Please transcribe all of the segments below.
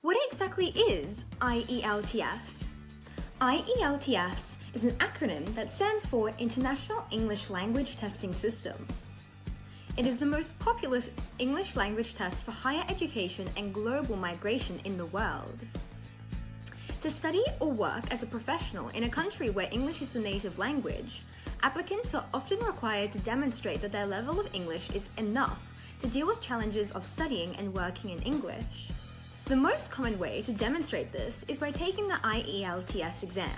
What exactly is IELTS? IELTS is an acronym that stands for International English Language Testing System. It is the most popular English language test for higher education and global migration in the world. To study or work as a professional in a country where English is the native language, applicants are often required to demonstrate that their level of English is enough to deal with challenges of studying and working in English. The most common way to demonstrate this is by taking the IELTS exam.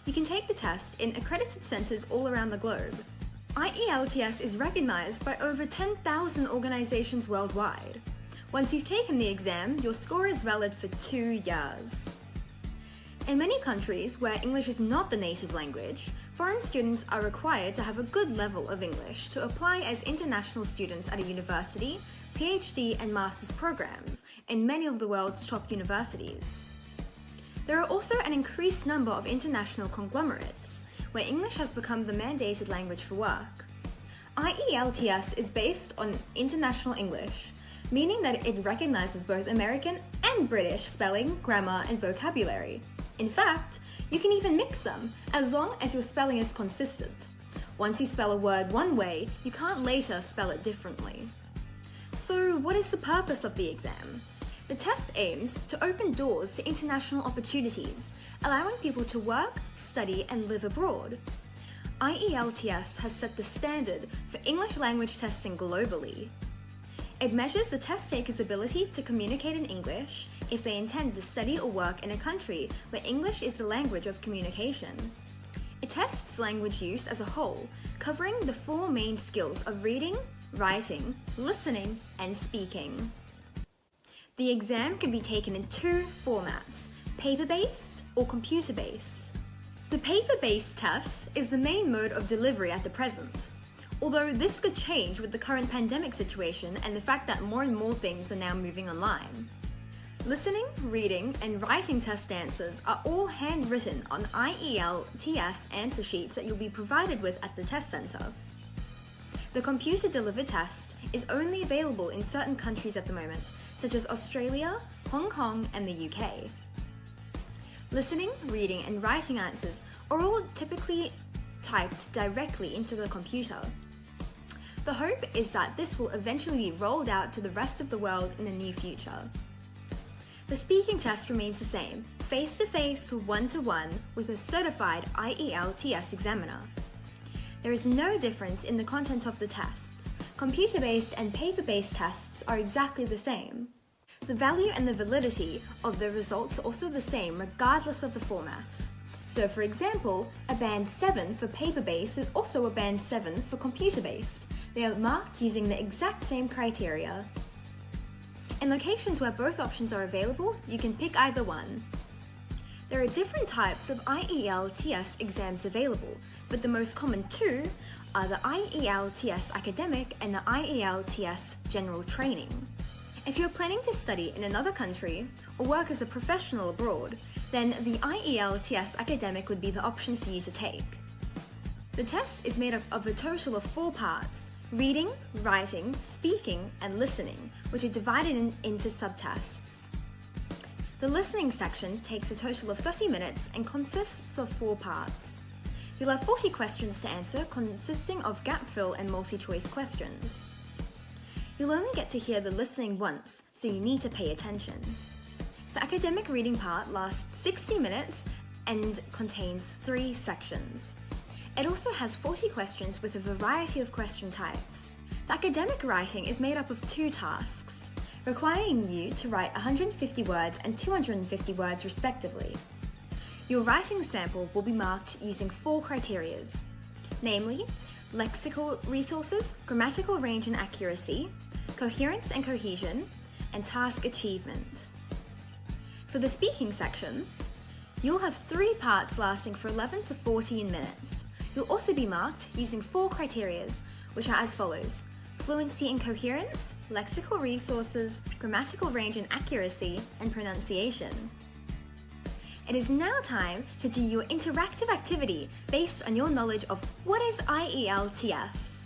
You can take the test in accredited centres all around the globe. IELTS is recognised by over 10,000 organisations worldwide. Once you've taken the exam, your score is valid for 2 years. In many countries where English is not the native language, foreign students are required to have a good level of English to apply as international students at a university, PhD and master's programs in many of the world's top universities. There are also an increased number of international conglomerates, where English has become the mandated language for work. IELTS is based on international English, meaning that it recognizes both American and British spelling, grammar, and vocabulary. In fact, you can even mix them, as long as your spelling is consistent. Once you spell a word one way, you can't later spell it differently. So, what is the purpose of the exam? The test aims to open doors to international opportunities, allowing people to work, study, and live abroad. IELTS has set the standard for English language testing globally. It measures the test taker's ability to communicate in English if they intend to study or work in a country where English is the language of communication. It tests language use as a whole, covering the 4 main skills of reading, writing, listening, and speaking. The exam can be taken in 2 formats, paper-based or computer-based. The paper-based test is the main mode of delivery at the present, although this could change with the current pandemic situation and the fact that more and more things are now moving online. Listening, reading, and writing test answers are all handwritten on IELTS answer sheets that you'll be provided with at the test centre. The computer-delivered test is only available in certain countries at the moment, such as Australia, Hong Kong, and the UK. Listening, reading, and writing answers are all typically typed directly into the computer. The hope is that this will eventually be rolled out to the rest of the world in the near future. The speaking test remains the same, face-to-face, one-to-one, with a certified IELTS examiner. There is no difference in the content of the tests. Computer-based and paper-based tests are exactly the same. The value and the validity of the results are also the same regardless of the format. So for example, a band 7 for paper-based is also a band 7 for computer-based. They are marked using the exact same criteria. In locations where both options are available, you can pick either one. There are different types of IELTS exams available, but the most common 2 are the IELTS Academic and the IELTS General Training. If you're planning to study in another country or work as a professional abroad, then the IELTS Academic would be the option for you to take. The test is made up of a total of 4 parts: reading, writing, speaking, and listening, which are divided into subtests. The listening section takes a total of 30 minutes and consists of 4 parts. You'll have 40 questions to answer, consisting of gap fill and multi-choice questions. You'll only get to hear the listening once, so you need to pay attention. The academic reading part lasts 60 minutes and contains 3 sections. It also has 40 questions with a variety of question types. The academic writing is made up of 2 tasks, requiring you to write 150 words and 250 words respectively. Your writing sample will be marked using 4 criterias, namely lexical resources, grammatical range and accuracy, coherence and cohesion, and task achievement. For the speaking section, you'll have 3 parts lasting for 11 to 14 minutes. You'll also be marked using 4 criterias, which are as follows: fluency and coherence, lexical resources, grammatical range and accuracy, and pronunciation. It is now time to do your interactive activity based on your knowledge of what is IELTS.